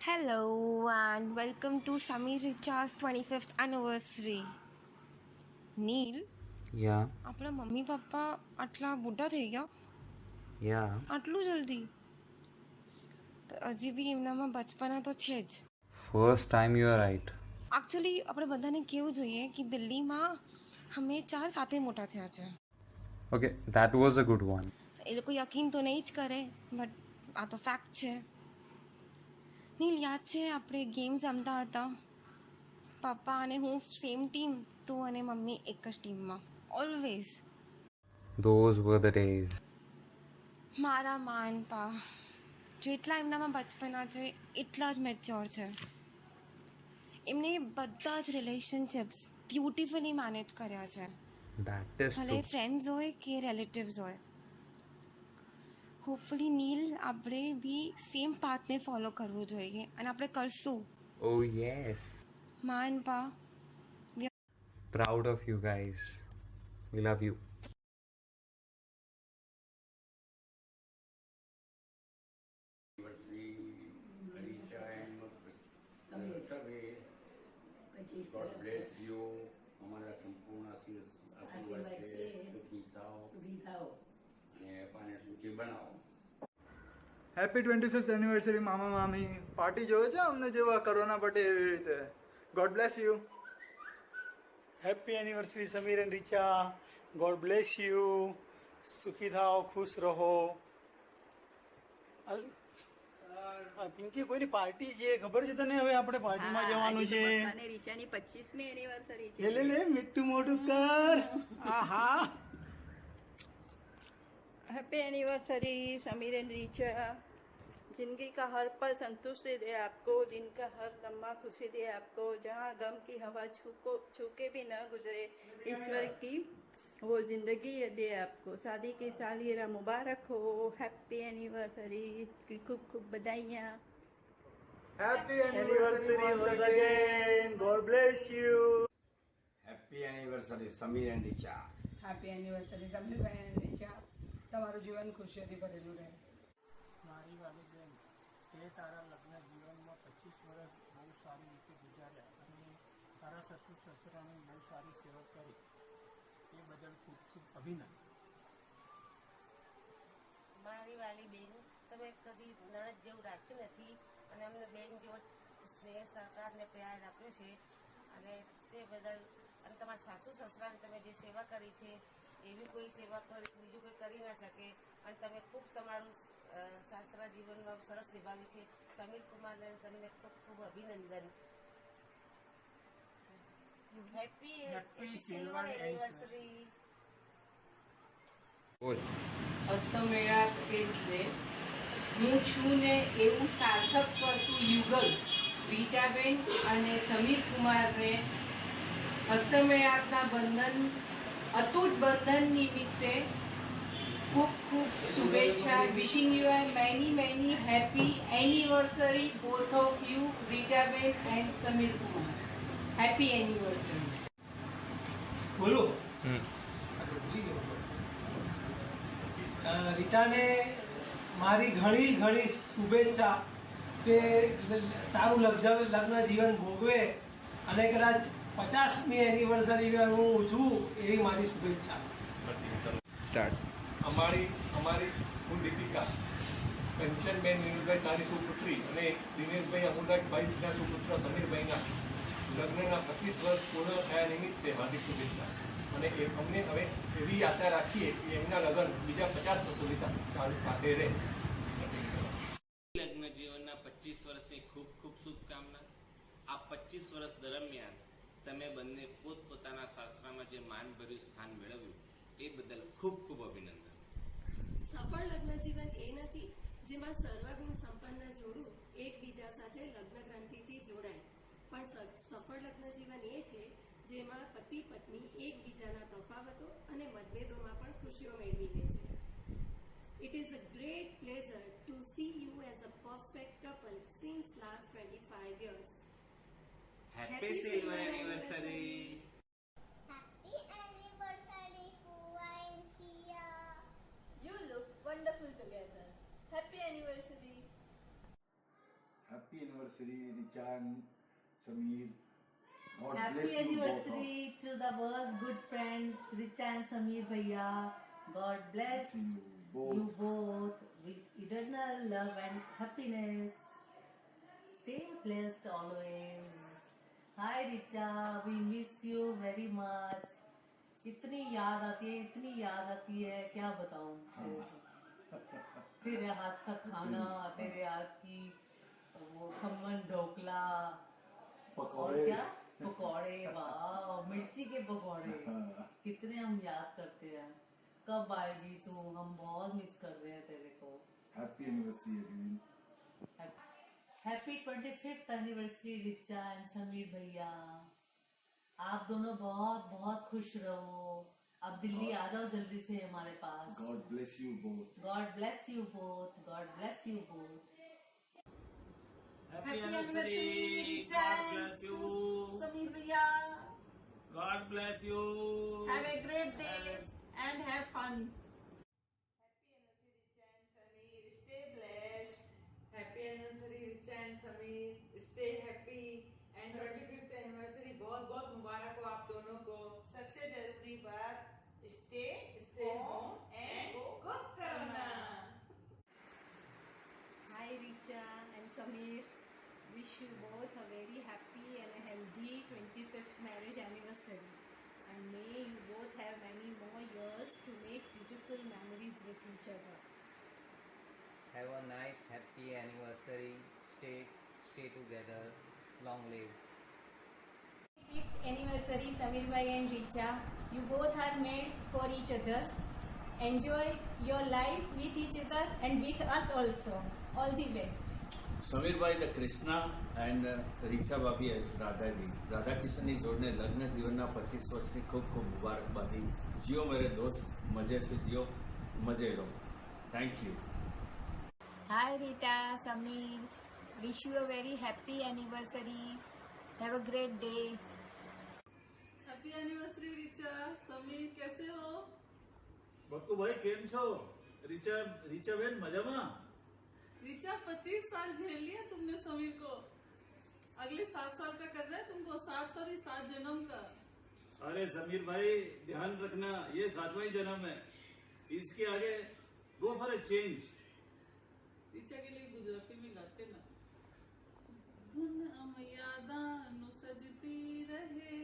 Hello and welcome to Samir Richa's 25th anniversary. નીલ યા આપણા mummy papa આટલા મોટા થઈ ગયા યા આટલું જલ્દી હજી બી એમનામાં બચપના તો છે જ. First time you are right. Actually આપણે બધાને કહેવું જોઈએ કે દિલ્હીમાં અમે 4 સાથે મોટા થયા છે. Okay that was a good one. એ લોકો યકીન તો નહીં જ કરે બટ આ તો ફેક્ટ છે. નીલ યાદ છે આપણે ગેમ્સ રમતા હતા, પપ્પા અને હું સેમ ટીમ, તું અને મમ્મી એક જ ટીમમાં always. Those were the days. મારા માન પા જેટલા એમનામાં બચપના છે એટલા જ મેચ્યોર છે. એમને બધા જ રિલેશનશિપ્સ બ્યુટિફુલી મેનેજ કર્યા છે, ધેટ ઇઝ ભલે ટ્રુ. ફ્રેન્ડ્સ હોય કે રિલેટિવ્સ હોય. હોપફુલી નીલ આપણે બી સેમ પાથને ફોલો કરવું જોઈએ અને આપણે કરશું. Oh yes. માન પા proud of you guys. We love you. God bless you. અમારા સંપૂર્ણ આશીર્વાદ છે. સુખી થાઓ અને અપાને સુખી બનાવો. હેપી 25th એનિવર્સરી મામા મામી. પાર્ટી જોવે છે અમને જેવા કોરોના પટે એવી રીતે. God bless you. Happy anniversary Sameer and Richa. God bless you. સુખી થાઓ, ખુશ રહો. પિંકી કોઈની પાર્ટી છે ખબર છે તને? હવે આપણે પાર્ટીમાં જવાનું છે. અને રીચાની 25મી એનિવર્સરી છે. લે લે મીઠું મોઢું કર. આહા. Happy anniversary Sameer and Richa. जिंदगी का हर पल संतुष्टि दे आपको, दिन का हर लम्हा खुशी दे आपको, जहाँ गम की हवा छूके भी न गुजरे, ईश्वर की वो जिंदगी दे आपको. शादी की सालगिरह मुबारक हो. हैप्पी एनिवर्सरी की खूब खूब बधाइयाँ. Happy anniversary once again. God bless you. Happy anniversary Sameer and Richa. Happy anniversary સમીરભાઈ અને રીચા. તમારું જીવન ખુશીઓથી ભરેલું રહે. મારી વાલી બેન, તે તારા લગ્ન જીવનમાં 25 વર્ષ બહુ સારી રીતે ગુજાર્યા અને તારા સસુર સસરાની બહુ સારી સેવા કરી. એ બદલ ખૂબ ખૂબ અભિનંદન. મારી વાલી બેન, તમે કદી નણદ જેવું રાખ્યું નથી અને અમને બેન જેવો સ્નેહ સહકાર ને પ્યાર આપ્યો છે અને તે બદલ અને તમારા સાસુ સસરાને તમે જે સેવા કરી છે એવી કોઈ સેવા બીજું કોઈ કરી ના શકે અને તમે ખૂબ તમારું સાસરા જીવનમાં સરસ નિભાવ્યું છે. સમીર કુમારને તમને ખૂબ ખૂબ અભિનંદન. Happy silver anniversary. બોલ. હસ્તમેળાપ એટલે હું છું ને એવું સાર્થક કરતું યુગલ રીટાબેન અને સમીર કુમારને હસ્તમેળાપના બંધન અતૂટ બંધન નિમિત્તે ખૂબ ખૂબ શુભેચ્છા. Wishing you are many many happy anniversary both of you, રીટાબેન and Sameer Kumar. Happy anniversary. બોલો. રીટાને મારી ઘણી ઘણી શુભેચ્છા કે સારું લગ્ન જીવન ભોગવે અને કદાચ 50મી એનિવર્સરી હું છું એવી મારી શુભેચ્છા. સ્ટાર્ટ. અમારી હું દીપિકા, કંચનબેન નીલભાઈ સારી સુપુત્રી અને દિનેશભાઈ અમુદાભાઈના સુપુત્ર સમીરભાઈના લગ્નના 25 વર્ષ પૂર્ણ થયા નિમિત્તે હાર્દિક શુભેચ્છા. અને અમને હવે એવી આશા રાખીએ કે એમના લગ્ન બીજા 50 વર્ષ સુધી ચાલુ સાથે રહે. લગ્ન જીવનના 25 વર્ષની ખૂબ ખૂબ શુભકામના. આ 25 વર્ષ દરમિયાન તમે બંને પોતપોતાના સાસરામાં જે માનભર્યું સ્થાન મેળવ્યું એ બદલ ખૂબ ખૂબ અભિનંદન. સફળ લગ્ન જીવન એ નથી જેમાં સર્વગુણ સંપન્ન જોડું એકબીજા સાથે લગ્ન ગ્રંથિથી જોડાય, પણ સફળ લગ્ન જીવન એ છે જેમાં પતિ પત્ની એકબીજાના તફાવતો અને મતભેદોમાં પણ ખુશીઓ મેળવી લે છે. It is a great pleasure to see you as a perfect couple since last 25 years. Happy silver anniversary. Happy anniversary, Fuwa and Sia. You look wonderful together. Happy anniversary. Happy happy anniversary, Richa and Sameer. God Happy bless you both. anniversary to the world's good friends, Richa and Sameer Bhaiya. God bless you both with eternal love and happiness. Stay blessed always. Hi Richa, we miss you very much. इतनी याद आती है क्या बताऊं तेरे हाथ का खाना, तेरे हाथ की वो खमन ढोकला, पकौड़े, क्या पकौड़े, वाह मिर्ची के पकौड़े कितने हम याद करते हैं। कब आएगी तू, हम बहुत मिस कर रहे हैं तेरे को। Happy anniversary again. Happy 25th anniversary Richa and Sameer भैया। आप दोनों बहुत बहुत खुश रहो। अब दिल्ली आ जाओ जल्दी से हमारे पास। God bless you both. God bless you both. God bless you both. Happy anniversary. God bless you. Sameer Bhaiya. God bless you. Have a great day and have fun. Stay blessed. Happy anniversary Richa and Sameer. Stay happy. And 25th anniversary बहुत बहुत मुबारक हो आप दोनों को। सबसे जरूरी बात stay home and go करना। Hi Richa and Sameer. Wish you both a very happy and a healthy 25th marriage anniversary. And may you both have many more years to make beautiful memories with each other. Have a nice happy anniversary. Stay together. Long live. 5th anniversary Sameer bhai and Richa. You both are made for each other. Enjoy your life with each other and with us also. All the best. Sameer ભાઈ the Krishna and Richa ભાભી as Radhaji રાધાકૃષ્ણની જોડને લગ્ન જીવનના 25 વર્ષની ખૂબ ખૂબ મુબારકબાદી જીઓ મેરે દોસ્ત મજે से जियो મજે લો thank you Hi Rita, Sameer. Wish you a very happy anniversary. Have a great day. Happy anniversary Richa. Sameer कैसे हो? બક્કુ ભાઈ કેમ છો? રીચા બેન મજામાં? रिचा 25 साल झेल लिया तुमने समीर को। अगले 7 साल का कर रहा है तुमको। 7 जन्म का। अरे समीर भाई ध्यान रखना ये 7वां ही जन्म है, इसके आगे go for a change. Richa के लिए गुजराती में गाते ना। धुन हम यादा नु सजती रहे,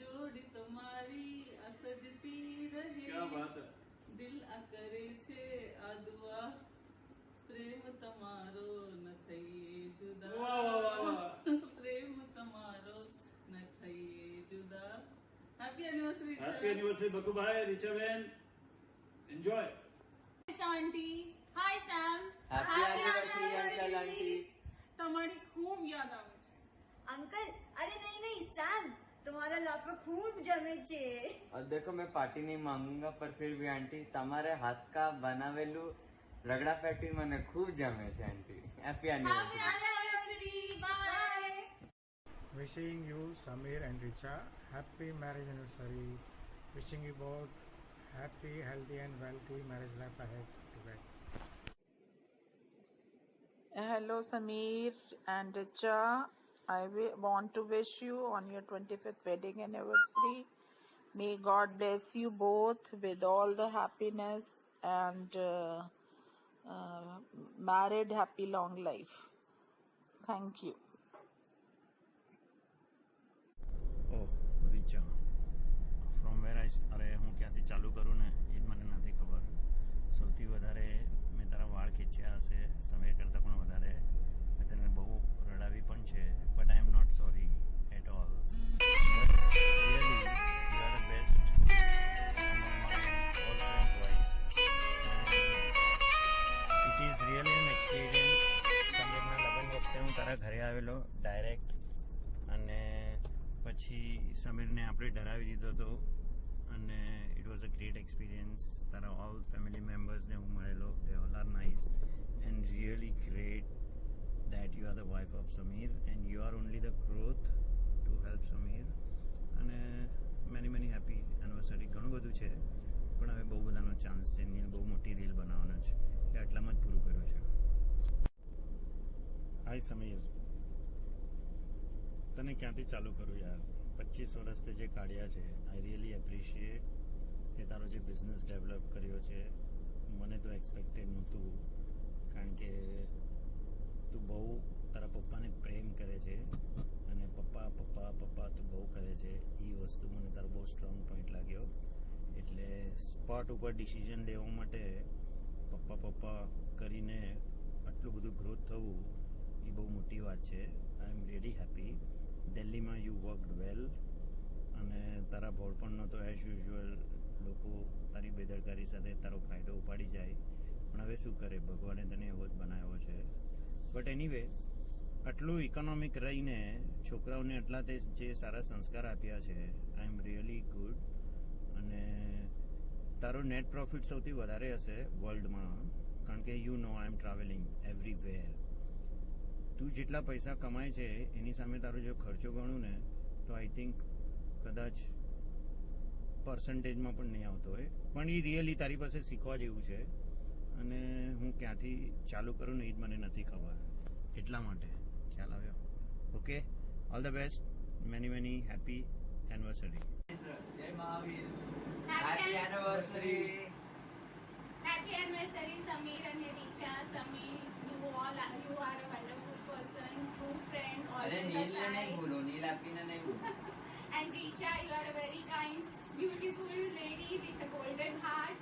जोड़ी तुम्हारी असजती रहे। क्या बात है। दिल अकरे छे आदुआ प्रेम तमारो न थईए जुदा। वाह वाह वाह वाह। प्रेम तमारो न थईए जुदा। Happy anniversary. Happy anniversary Bakku भाई रिचा बेन enjoy. Richa aunty, hi Sam. Happy anniversary uncle aunty. તમારી ખૂબ યાદ આવે છે अंकल। अरे नहीं सैम, तुम्हारा लापा खूब जमे छे। और देखो मैं पार्टी नहीं मांगूंगा पर फिर भी आंटी तुम्हारे हाथ का बनावेलू रगड़ा पैटी મને ખૂબ જમે છે aunty. Happy anniversary. Bye. Wishing you Sameer and Richa happy marriage anniversary. Wishing you both happy, healthy and wealthy marriage life ahead. Hello Sameer and Richa. I want to wish you on your 25th wedding anniversary. May God bless you both with all the happiness and married happy long life. Thank you. Oh, Richa. From where અરે હું ક્યાંથી ચાલુ કરું ને એ મને નથી ખબર. સૌથી વધારે મેં તારા વાળ ખેંચ્યા હશે સમય કરતાં પણ વધારે મેં તને બહુ રડાવી પણ છે but I am not sorry at all really you are the best all friends wife it is really an experience સમીરના લગ્ન વખતે હું તારા ઘરે આવેલો ડાયરેક્ટ અને પછી સમીરને આપણે ડરાવી દીધો હતો અને it was a great experience તારા ઓલ ફેમિલી મેમ્બર્સને હું મળેલો they all are nice and really great that you are the wife of Sameer and you are only the growth to help Sameer અને many happy anniversary ઘણું બધું છે પણ હવે બહુ બધાનો ચાન્સ છે નીલ બહુ મોટી રીલ બનાવવાનો છે એ આટલામાં જ પૂરું કર્યું છે હાય સમીર, તને ક્યાંથી ચાલુ કરું યાર? 25 વર્ષ તે જે કાઢ્યા છે, આઈ રિયલી એપ્રિશિએટ. તે તારો જે બિઝનેસ ડેવલપ કર્યો છે, મને તો એક્સપેક્ટેડ નહોતું, કારણ કે તું બહુ તારા પપ્પાને પ્રેમ કરે છે અને પપ્પા પપ્પા પપ્પા તું બહુ કરે છે. એ વસ્તુ મને તારો બહુ સ્ટ્રોંગ પોઈન્ટ લાગ્યો. એટલે સ્પોટ ઉપર ડિસિઝન લેવા માટે પપ્પા પપ્પા કરીને આટલું બધું ગ્રોથ થવું એ બહુ મોટી વાત છે. આઈ એમ રિયલી હેપી. દિલ્હીમાં યુ વર્કડ વેલ, અને તારા ભોળપણનો તો એઝ યુઝ્યુઅલ લોકો તારી બેદરકારી સાથે તારો ફાયદો ઉપાડી જાય, પણ હવે શું કરે, ભગવાને તને એવો જ બનાવ્યો છે. બટ એનીવે, આટલું ઇકોનોમિક રહીને છોકરાઓને આટલા તે જે સારા સંસ્કાર આપ્યા છે, આઈ એમ રિયલી ગુડ. અને તારો નેટ પ્રોફિટ સૌથી વધારે હશે વર્લ્ડમાં, કારણ કે you know I am travelling everywhere. તું જેટલા પૈસા કમાય છે એની સામે તારો જો ખર્ચો ગણું ને તો આઈ થિંક કદાચ પર્સન્ટેજમાં પણ નહીં આવતો હોય, પણ એ રિયલી તારી પાસે શીખવા જેવું છે. અને હું ક્યાંથી ચાલુ કરું ને એ જ મને નથી ખબર, એટલા માટે ખ્યાલ આવ્યો. Okay, all the best, many many happy anniversary. જય Mahavir, happy anniversary. Happy anniversary, Samir and Richa. Samir, you are a wonderful person, true friend, always नील ने aside. नहीं भूलो, नील आपी ने नहीं भूलो. And Richa, you are a very kind, beautiful lady with a golden heart.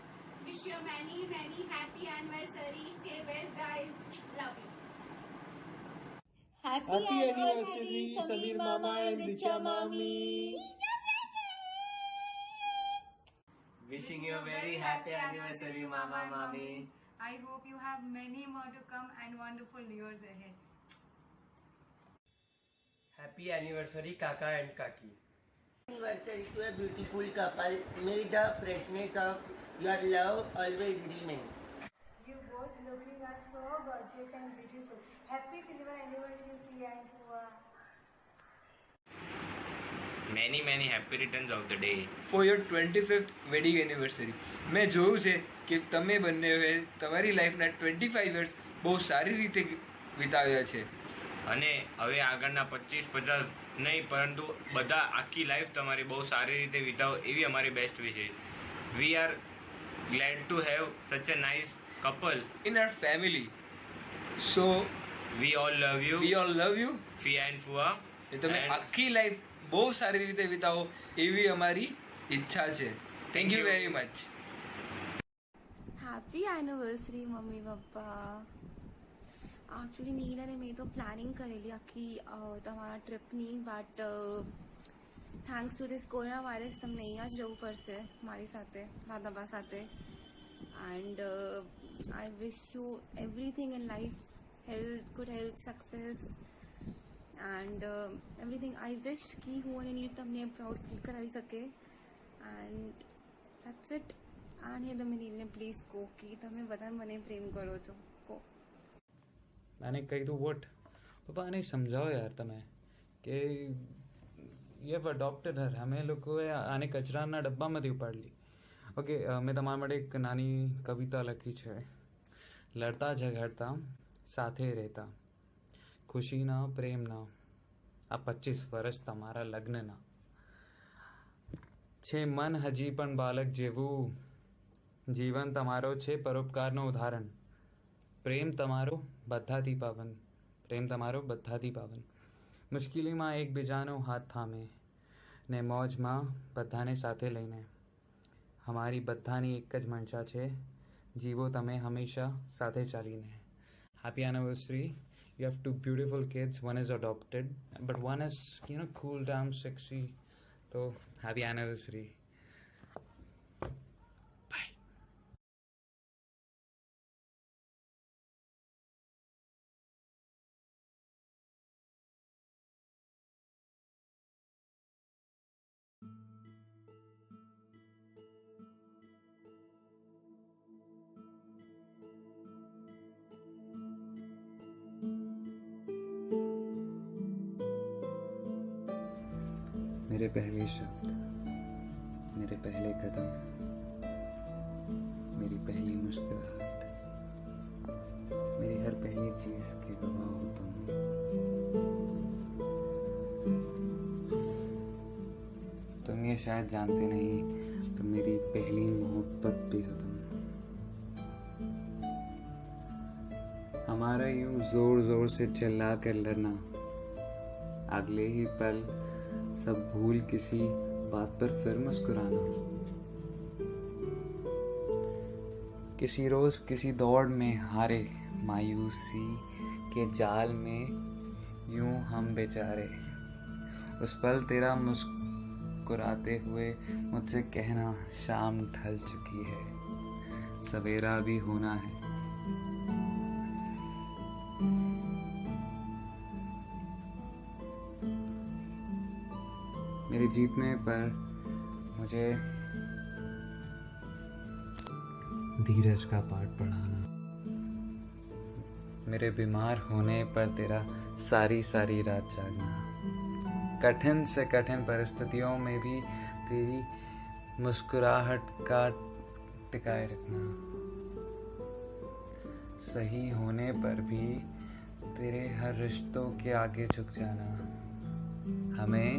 Wish you many, many happy anniversary. Stay best, guys. Love you. Happy anniversary, Samir Mama and Richa Mami. Wishing you a very happy anniversary, Mama Mami. I hope you have many more to come and wonderful years ahead. Happy anniversary, Kaka and Kaki. Anniversary to a beautiful couple. May the freshness of your love always remain. You both looking are so gorgeous and beautiful. Happy silver anniversary, Priya and Fua. many happy returns of the day. For your 25th wedding anniversary. મેં જોયું છે કે તમે બંનેએ તમારી લાઈફના 25 years બહુ સારી રીતે વિતાવ્યા છે. અને હવે આગળના 25-50 નહીં, પરંતુ બધા આખી લાઈફ તમારી બહુ સારી રીતે વિતાવો એવી અમારી બેસ્ટ વિશ છે. We are glad to have such a nice couple in our family. So we all love you. We all love you. ફિયા એન્ડ ફુઆ. તમે આખી લાઈફ બહુ સારી રીતે વિતાવો એવી અમારી ઈચ્છા છે. Thank you very much. Happy anniversary મમ્મી પપ્પા. એકચ્યુઅલી નીલ અને મેં તો પ્લાનિંગ કરેલી આખી તમારા ટ્રીપની, but thanks to this corona virus તમને અહીંયા જ રહેવું પડશે મારી સાથે, દાદાબા સાથે. And I wish you everything in life, health, good health, success and everything. I wish કે હું અને નીલ તમને પ્રાઉડ ફીલ કરાવી શકે. And that's it. અને તમે નીલને પ્લીઝ કહો કે તમે બધા મને પ્રેમ કરો છો. કહો. આને કહી દઉં વોટ? પપ્પા આને સમજાવો યાર તમે કે યુ હેવ અડોપ્ટેડ હર. અમે લોકોએ આને કચરાના ડબ્બામાંથી ઉપાડલી. ઓકે, મેં તમારા માટે એક નાની કવિતા લખી છે. લડતા ઝઘડતા સાથે રહેતા, ખુશીના પ્રેમના આ 25 વર્ષ તમારા લગ્નના છે. મન હજી પણ બાળક જેવું, જીવન તમારો છે પરોપકારનો ઉદાહરણ. પ્રેમ તમારો બધાથી પાવન, પ્રેમ તમારો બધાથી પાવન. મુશ્કેલીમાં એકબીજાનો હાથ થામે ને મોજમાં બધાને સાથે લઈને. અમારી બધાની એક જ મંશા છે, જીવો તમે હંમેશા સાથે ચાલીને. Happy anniversary. You have 2 beautiful kids. One is adopted, but one is, cool, damn sexy. So, happy anniversary. Bye. मेरे पहले शब्द, मेरे पहले कदम, मेरी पहली मुस्कुराहट, मेरी हर पहली चीज के गवाह हो तुम. ये शायद जानते नहीं, तो मेरी पहली मोहब्बत भी खत्म। हमारा यूं जोर जोर से चिल्ला कर लड़ना, अगले ही पल सब भूल किसी बात पर फिर मुस्कुराना। किसी रोज किसी दौड़ में हारे, मायूसी के जाल में यूं हम बेचारे। उस पल तेरा मुस्कुराते हुए मुझसे कहना, शाम ढल चुकी है, सवेरा भी होना है। मेरे जीतने पर मुझे धीरज का पाठ पढ़ाना, मेरे बीमार होने पर तेरा सारी सारी रात जागना, कठिन से कठिन परिस्थितियों में भी तेरी मुस्कुराहट का टिकाए रखना, सही होने पर भी तेरे हर रिश्तों के आगे झुक जाना, हमें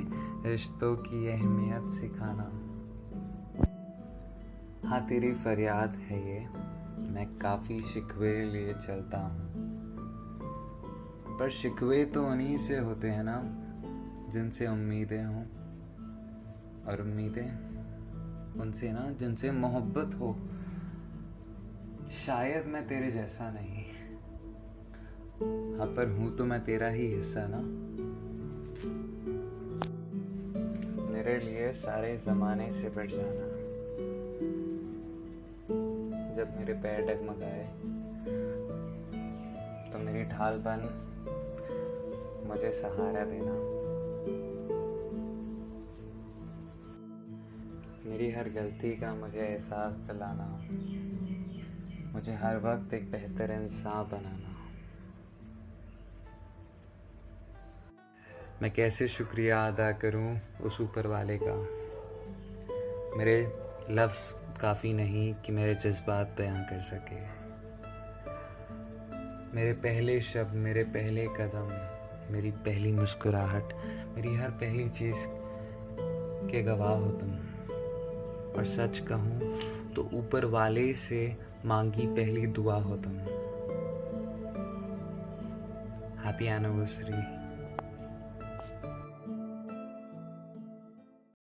रिश्तों की अहमियत सिखाना। हाँ, तेरी फरियाद है ये, मैं काफी शिकवे लिए चलता हूँ, पर शिकवे तो उन्हीं से होते हैं ना जिनसे उम्मीदें हों, और उम्मीदें उनसे ना जिनसे मोहब्बत हो। शायद मैं तेरे जैसा नहीं, हाँ, पर हूं तो मैं तेरा ही हिस्सा ना। मेरे लिए सारे जमाने से बढ़ जाना, जब मेरे पैर डगमगाए तो मेरी ढाल बन मुझे सहारा देना। मेरी हर गलती का मुझे एहसास दिलाना, मुझे हर वक्त एक बेहतर इंसान बनाना। मैं कैसे शुक्रिया अदा करूं उस ऊपर वाले का। मेरे लफ्ज़ काफ़ी नहीं कि मेरे जज्बात बयां कर सके। मेरे पहले शब्द, मेरे पहले कदम, मेरी पहली मुस्कुराहट, मेरी हर पहली चीज़ के गवाह हो तुम। और सच कहूँ तो ऊपर वाले से मांगी पहली दुआ हो तुम। Happy anniversary.